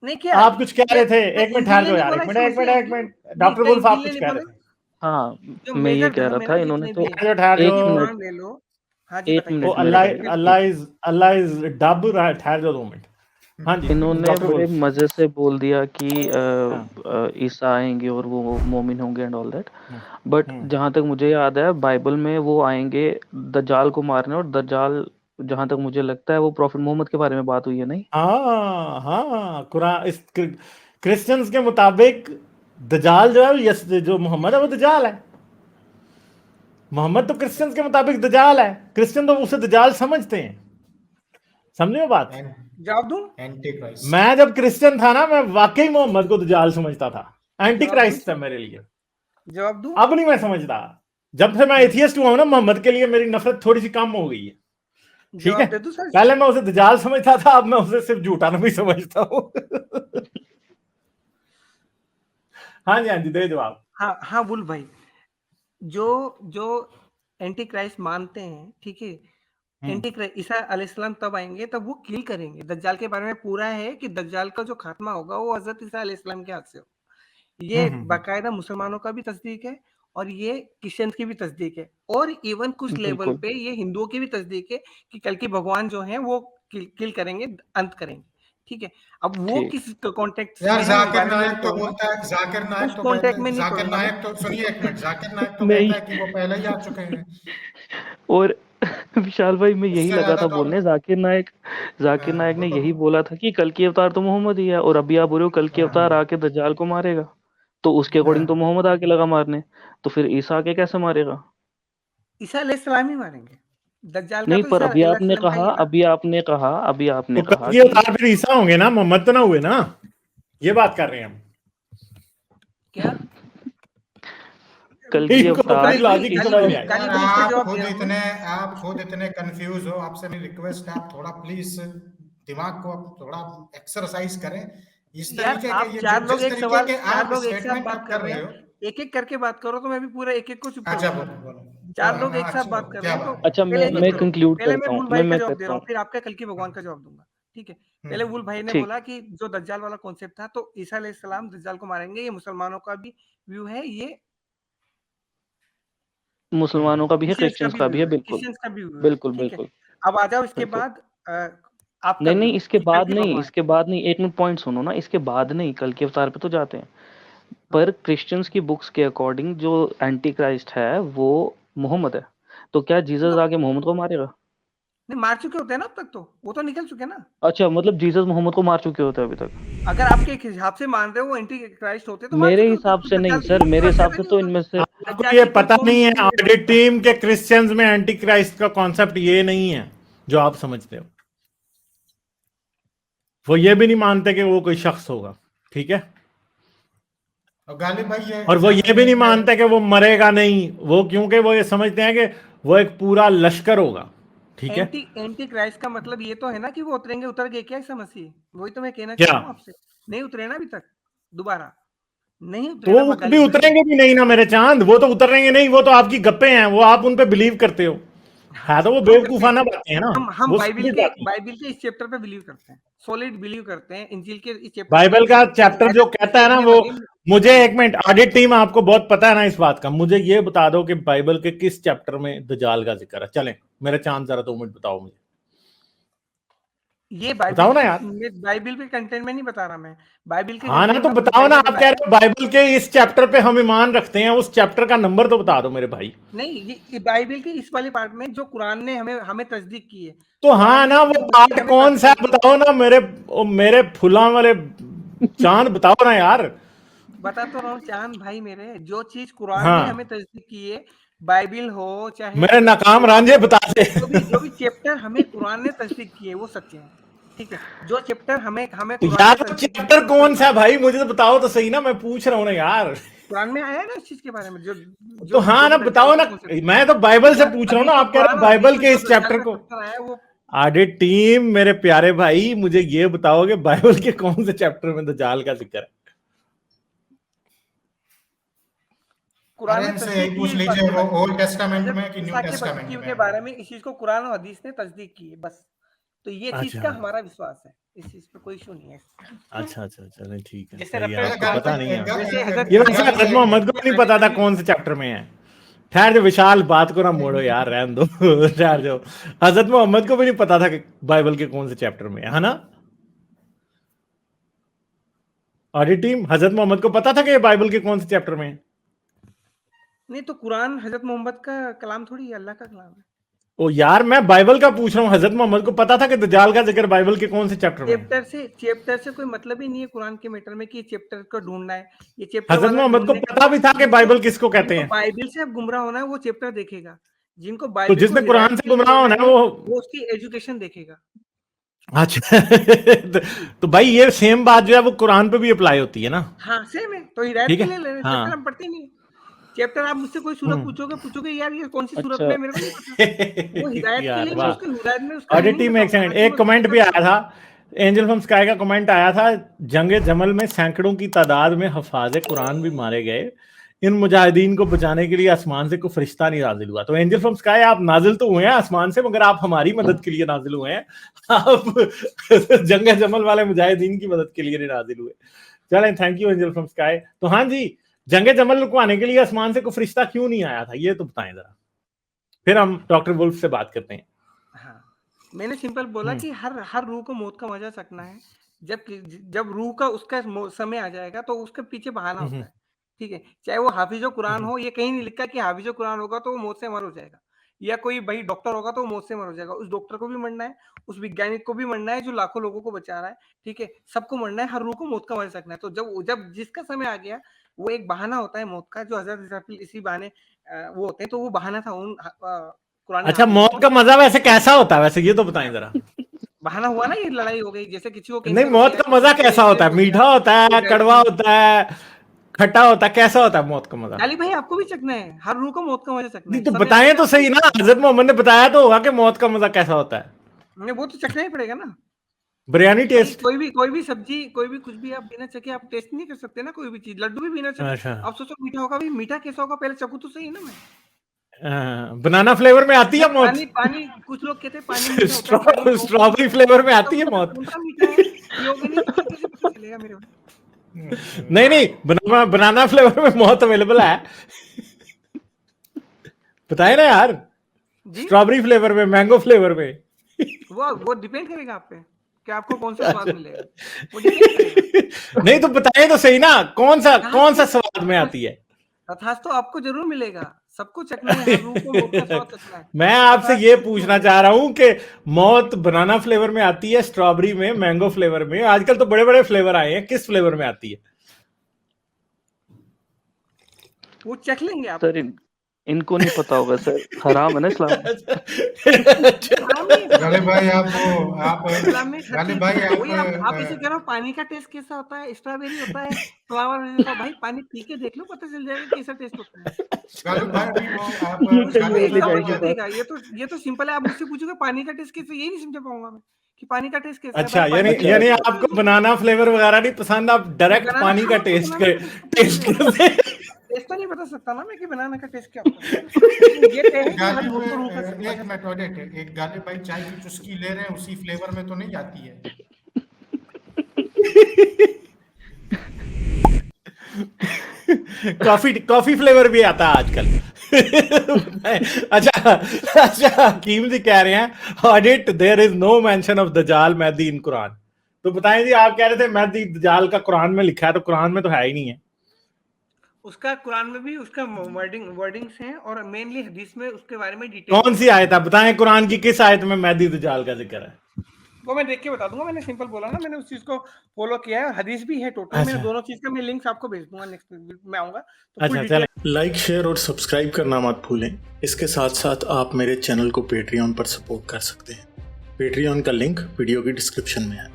नहीं क्या आप कुछ कह रहे थे, एक मिनट ठहर जाओ यार, एक मिनट डॉक्टर वुल्फ आप कुछ कह रहे थे। हाँ मैं ये कह रहा था, इन्होंने तो ठहर एक जाओ, मिनट ले लो। हाँ एक बताइए। मिनट मेरे भाई, अल्लाह इज डब, ठहर जाओ 2 मिनट। हाँ जी, इन्होंने डॉक्टर बड़े वुल्फ। मजे से बोल दिया कि हाँ। ईसा आएंगे और वो मोमिन होंगे and all that, hmm, but hmm. जहां तक मुझे याद है बाइबल में वो आएंगे दज्जाल को मारने, और दज्जाल जहां तक मुझे लगता है वो प्रॉफिट मोहम्मद के बारे में बात हुई है, नहीं? हाँ हाँ, कुरान इस क्रिश्चियंस के मुताबिक दजाल जो है, यस, जो मोहम्मद है वो दजाल है। मोहम्मद तो क्रिश्चियंस के मुताबिक दजाल है, क्रिश्चियन तो उसे दजाल समझते हैं। समझे बात? जवाब दूं? Anti Christ. मैं जब क्रिश्चियन था ना, मैं वाकई मोहम्मद को दजाल समझता था, एंटी क्राइस्ट था मेरे लिए। जवाब दूं? अब नहीं मैं समझता। जब से मैं एथियस्ट हुआ हूं ना, मोहम्मद के लिए मेरी नफरत थोड़ी सी कम हो गई है। ठीक है, दे दूं सर? पहले मैं उसे दजाल समझता था, अब मैं उसे सिर्फ झूठा नबी समझता हूँ। हाँ जी, हाँ जी, दे जवाब। हाँ हाँ वुल्फ भाई, जो जो एंटी क्राइस्ट मानते हैं, ठीक है, एंटी क्राइस्ट ईसा अलैहिस्सलाम तब आएंगे तब वो किल करेंगे। दज्जाल के बारे में पूरा है कि दज्जाल का जो खात्मा होगा वो हजरत ईसा अलैहिस्सलाम के हाथ से हो। ये बाकायदा मुसलमानों का भी तस्दीक है और ये क्रिश्चियंस की भी तस्दीक है, और इवन कुछ लेवल पे ये हिंदुओं की भी तस्दीक है कि कल के भगवान जो हैं वो किल करेंगे, अंत करेंगे। ठीक है, अब वो किस कॉन्टेक्स्ट यार में है, जाकिर नायक तो बोलता है, जाकिर नायक तो कॉन्टेक्ट में नहीं जाकिर पढ़ूंगा नायक तो सुनिए एक मिनट, जाकिर नायक तो कहता है कि वो पहले ही आ चुके हैं। और विशाल भाई मैं यही उससे लगा ज्यादा था तो बोलने, जाकिर नायक ने यही बोला था कि कल की अवतार तो मोहम्मद ही है, और अभी आप बोल रहे हो कल की अवतार आके दज्जाल को मारेगा, तो उसके अकॉर्डिंग तो मोहम्मद आके लगा मारने, तो फिर ईसा आके कैसे मारेगा? ईसा अलैहिस्सलाम ही मारेंगे, दज्जाल का नहीं, तो पर ईसा अभी आपने अलैहिस्सलाम का ही कहा है ना। तो कल की अवतार फिर ईसा होंगे ना, मोहम्मद तो ना हुए ना, ये बात कर रहे हैं हम। क्या कल की इनको अवतार अपनी लॉजिक समझ नहीं आई। यार आप खुद इतने कंफ्यूज हो, आपसे मेरी रिक्वेस्ट है आप थोड़ा प्लीज दिमाग को आप थोड़ा एक्सरसाइज करें। इस तरीके के ये जिस तरीके के आप स्टेटमेंट आप कर रहे हो, एक एक करके बात करो तो मैं भी पूरा एक एक को चुप अच्छा करूंगा। बोलो 4 लोग एक साथ बात कर रहे हैं तो अच्छा, मैं कंक्लूड पहले करता मैं हूँ, वुल भाई का जवाब दे करता रहा हूँ। हूँ, फिर आपका कल की भगवान का जवाब दूंगा। ठीक है, पहले वुल भाई ने ठीक। बोला कि जो दज्जाल वाला कॉन्सेप्ट था, तो ईसा अलैहिस्सलाम दज्जाल को मारेंगे, ये मुसलमानों का भी व्यू है, ये मुसलमानों का भी है, क्रिश्चियंस का भी है, बिल्कुल क्रिश्चियंस का भी व्यू है। बिल्कुल ठीक है, बिल्कुल अब आ जाओ इसके बिल्कुल। बाद आपका नहीं, व्यू इसके कि कल बाद की नहीं, भगवान। इसके बाद नहीं, एक मिनट पॉइंट सुनो ना, इसके बाद नहीं, कल के अवतार पे तो जाते हैं, पर क्रिश्चियंस की बुक्स के अकॉर्डिंग जो एंटी क्राइस्ट है वो मोहम्मद है, तो क्या जीसस आके मोहम्मद को मारेगा? नहीं, मार चुके होते हैं ना अब तक, तो वो तो निकल चुके ना। अच्छा, मतलब जीसस मोहम्मद को मार चुके होते हैं अभी तक? अगर आपके हिसाब से मान रहे हो वो एंटी क्राइस्ट होते तो मार मेरे चुके होते, हिसाब तो से नहीं दज्जाल की सर, कोई मेरे खून हिसाब पैदा से नहीं तो होता। इनमें से आपको ये पता नहीं है, ऑडिट टीम के क्रिश्चियंस में एंटी क्राइस्ट का कॉन्सेप्ट ये नहीं है जो आप समझते हो। वो ये भी नहीं मानते कि वो कोई शख्स होगा, ठीक है, गालिब भाई ये और वो ये भी नहीं मानते कि वो मरेगा नहीं, वो क्योंकि वो ये समझते हैं कि वो एक पूरा लश्कर होगा। ठीक है, एंटी क्राइस्ट का मतलब ये तो है ना कि वो उतरेंगे, उतर गए क्या ईसा मसीह? वही तो मैं कहना चाह क्या? रहा हूँ आपसे, नहीं उतरे ना अभी तक, दोबारा नहीं उतरे तो ना वो कभी गालिब भाई। उतरेंगे भी नहीं ना मेरे चांद, वो तो उतरेंगे नहीं, वो तो आपकी गप्पे हैं, वो आप उन पे बिलीव करते हो। है तो वो हम करते हैं, बेवकूफाना बातें हैं ना, हम वो सीधी बातें। बाइबल के इस चैप्टर पे बिलीव करते हैं, सॉलिड बिलीव करते हैं इंजील के इस चैप्टर पे बाइबल कि का चैप्टर जो कहता है ना, वो मुझे, हाँ। एक मिनट, ऑडिट टीम आपको बहुत पता है ना इस बात का, मुझे ये बता दो कि बाइबल के किस चैप्टर में दजाल का जिक्र है। चलें मेरे चांद, जरा 2 मिनट बताओ मुझे, ये बाइबल बताओ ना यार। बाइबल के कंटेंट में नहीं बता रहा मैं, बाइबल के हाँ ना, कंटेंट तो में बताओ ना, आप कह बताया। रहे हो बाइबल के इस चैप्टर पे हम ईमान रखते हैं, उस चैप्टर का नंबर तो बता दो मेरे भाई। नहीं, ये बाइबल के इस वाले पार्ट में जो कुरान ने हमें हमें तस्दीक की है, तो हाँ ना, वो पार्ट कौन सा है बताओ ना, मेरे फुला वाले चांद बताओ ना यार। बता तो रहा हूँ चांद भाई मेरे, जो चीज कुरान ने हाँ, हमें तस्दीक की है, बाइबल हो चाहे मेरे नाकाम तौरात रांझे हो, बता दे। जो भी चैप्टर हमें कुरान ने तस्दीक किए वो सच्चे हैं। ठीक है, जो चैप्टर हमें तो कुरान ने यार वो तस्दीक चैप्टर की कौन सा है भाई, मुझे तो बताओ तो सही ना, मैं पूछ रहा हूँ ना यार। कुरान में आया है ना इस चीज के बारे में, जो तो हाँ ना, बताओ ना, मैं तो बाइबल से पूछ रहा हूँ ना, आप कह रहे हो बाइबल के इस चैप्टर को। आया वो ऑडिट टीम, मेरे प्यारे भाई, मुझे ये बताओ कि बाइबल के कौन से चैप्टर में दजाल का जिक्र है? कुरान ने से तस्दीक पूछ की लीजिए वो ओल्ड टेस्टामेंट में कि न्यू ईसा टेस्टामेंट के में। बारे में इस चीज को कुरान और हदीस ने तस्दीक की है, बस तो ये चीज का हमारा विश्वास है, इस चीज पे कोई इशू नहीं है। अच्छा नहीं ठीक है, जैसे सही है, आपको रफ्तार पता नहीं है जैसे ये वैसे हजरत मोहम्मद को भी नहीं पता था कौन से चैप्टर में है। ठहर जो विशाल, बात को ना मोड़ो यार, रहने दो ठहर जाओ। हजरत मोहम्मद को भी नहीं पता था कि बाइबल के कौन से चैप्टर में है ना। ऑडिट टीम, हजरत मोहम्मद को पता था कि ये बाइबल के कौन से चैप्टर में है? नहीं तो कुरान हजरत मोहम्मद का कलाम थोड़ी है, अल्लाह का कलाम है। ओ यार मैं बाइबल का पूछ रहा हूँ, हजरत मोहम्मद को पता था कि दज्जाल का जिक्र बाइबल के कौन से चैप्टर में है? चैप्टर से कोई मतलब ही नहीं है कुरान के मैटर में कि चैप्टर को ढूंढना है। ये चैप्टर हजरत मोहम्मद को पता भी था कि बाइबल किसको कहते हैं। बाइबल से अब गुमराह होना है वो चैप्टर देखेगा, जिनको तो बाइबल जिसने कुरान से गुमराह होना है वो उसकी एजुकेशन देखेगा। अच्छा तो भाई ये सेम बात जो है वो कुरान पे भी अप्लाई होती है ना। हाँ सेम है, तो हिदायत के लिए ले रहे हैं, चैप्टर हम पढ़ते नहीं। चैप्टर आप मुझसे कोई सूरत पूछोगे यार ये कौन सी सूरत में, मेरे को नहीं पता। वो हिदायत के लिए मैं उसको हिदायत में उसका ऑडिट टीम एक सेकंड, एक कमेंट भी आया था, एंजल फ्रॉम स्काई का कमेंट आया था, जंगे जमल में सैकड़ों की तादाद में हफाजे कुरान भी मारे गए, इन मुजाहिदीन को बचाने के लिए आसमान से कोई फरिश्ता नहीं नाजिल हुआ। तो एंजल फ्रॉम स्काई आप नाजिल तो हुए हैं आसमान से, मगर आप हमारी मदद के लिए नाजिल हुए हैं, आप जंगे जमल वाले मुजाहिदीन की मदद के लिए नहीं नाजिल हुए। चलें, thank you angel from sky. तो हाँ जी, जंगे जमल रुकवाने के लिए आसमान से कोई फरिश्ता क्यों नहीं आया था, ये तो बताएं जरा, फिर हम डॉक्टर वुल्फ से बात करते हैं। हाँ, मैंने सिंपल बोला कि हर रूह को मौत का मजा चखना है। जब रूह का उसका समय आ जाएगा तो उसके पीछे बहाना होता है, ठीक है। चाहे वो हाफिजो कुरान हो, ये कहीं नहीं लिखा कि हाफिजो कुरान होगा तो वो मौत से मर हो जाएगा, या कोई भाई डॉक्टर होगा तो वो मौत से मर हो जाएगा। उस डॉक्टर को भी मरना है, उस वैज्ञानिक को भी मरना है जो लाखों लोगों को बचा रहा है, ठीक है। सबको मरना है, हर रूह को मौत का मजा सकना है। तो जब जिसका समय आ गया, वो एक बहाना होता है मौत का, जो हजरत इस्राफील इसी बहाने वो होते हैं, तो वो बहाना था उन कुरान। अच्छा, मौत का मजा वैसे कैसा होता है, वैसे ये तो बताएं जरा। बहाना हुआ ना, ये लड़ाई हो गई, जैसे किसी को नहीं, मौत का मजा कैसा होता है? मीठा होता है, कड़वा होता है, खट्टा होता है, कैसा होता है मौत का मजा? अली भाई आपको भी चखना है, हर रूह को मौत का मजा चखना है। तो बताएं तो सही ना, हजरत मोहम्मद ने बताया तो होगा कि मौत का मजा कैसा होता है। वो तो चखना ही पड़ेगा ना, बिरयानी टेस्ट, कोई भी सब्जी, कोई भी कुछ भी आप बिना चखे आप टेस्ट नहीं कर सकते ना। कोई भी चीज, लड्डू भी बिना चखे आप सोचो मीठा होगा, भाई मीठा कैसा होगा, पहले चखूं तो सही ना मैं। बनाना फ्लेवर में आती है मौत, पानी कुछ लोग कहते हैं पानी मीठा होता है, स्ट्रॉबेरी फ्लेवर में आती है मौत। चलेगा मेरे नहीं, बनाना फ्लेवर में मौत अवेलेबल है, बताए ना यार। स्ट्रॉबेरी फ्लेवर में, मैंगो फ्लेवर में, वो डिपेंड करेगा आप पे कि आपको कौन सा स्वाद मिलेगा, वो डिपेंड करेगा। नहीं तो बताए तो सही ना, कौन सा स्वाद में आती है। तथास तो आपको जरूर मिलेगा, सबको चखना है, हर रूह को मौत का स्वाद चखना है। मैं आपसे ये पूछना चाह रहा हूँ कि मौत बनाना फ्लेवर में आती है, स्ट्रॉबेरी में, मैंगो फ्लेवर में, आजकल तो बड़े बड़े फ्लेवर आए हैं, किस फ्लेवर में आती है? वो चख लेंगे आप। सर इनको नहीं पता होगा सर, हराम है ना इस्लाम में। गालिब भाई आप इसे कह रहे हो पानी का टेस्ट कैसा होता है, स्ट्रॉबेरी होता है, फ्लावर होता है, भाई पानी पी के देख लो, पता चल जाएगा कैसा टेस्ट होता है। गालिब भाई ये तो सिंपल है, आप मुझसे पूछोगे पानी का टेस्ट कैसे, यही नहीं समझ पाऊंगा मैं कि पानी का टेस्ट कैसा है। अच्छा, यानी आपको बनाना फ्लेवर वगैरह नहीं पसंद, आप डायरेक्ट पानी का टेस्ट करते हैं। टेस्ट तो नहीं बता सकता ना मैं कि बनाना का टेस्ट क्या होता है। ये एक मिनट ऑडिट, एक गालिब भाई चाय की चुस्की ले रहे हैं, उसी फ्लेवर में तो नहीं जाती है। कॉफी फ्लेवर भी आता है आजकल। अच्छा हकीम जी कह रहे हैं audit, there is no mention of दज्जाल महदी इन कुरान। तो बताएं जी, आप कह रहे थे महदी दज्जाल का कुरान में लिखा है, तो कुरान में तो है ही नहीं है। उसका कुरान में भी उसका वर्डिंग्स हैं, और मेनली हदीस में उसके बारे में डिटेल। कौन सी आयत है बताएं, कुरान की किस आयत में महदी दज्जाल का जिक्र है? वो मैं देख के बता दूंगा, मैंने सिंपल बोला ना, मैंने उस चीज को फॉलो किया है, हदीस भी है टोटल। मैं दोनों चीज का मैं लिंक्स आपको भेज दूंगा नेक्स्ट वीक में आऊंगा तो। अच्छा चलें, लाइक, शेयर और सब्सक्राइब करना मत भूलें। इसके साथ साथ आप मेरे चैनल को पेट्रियन पर सपोर्ट कर सकते हैं। पेट्रियन का लिंक वीडियो की डिस्क्रिप्शन में है।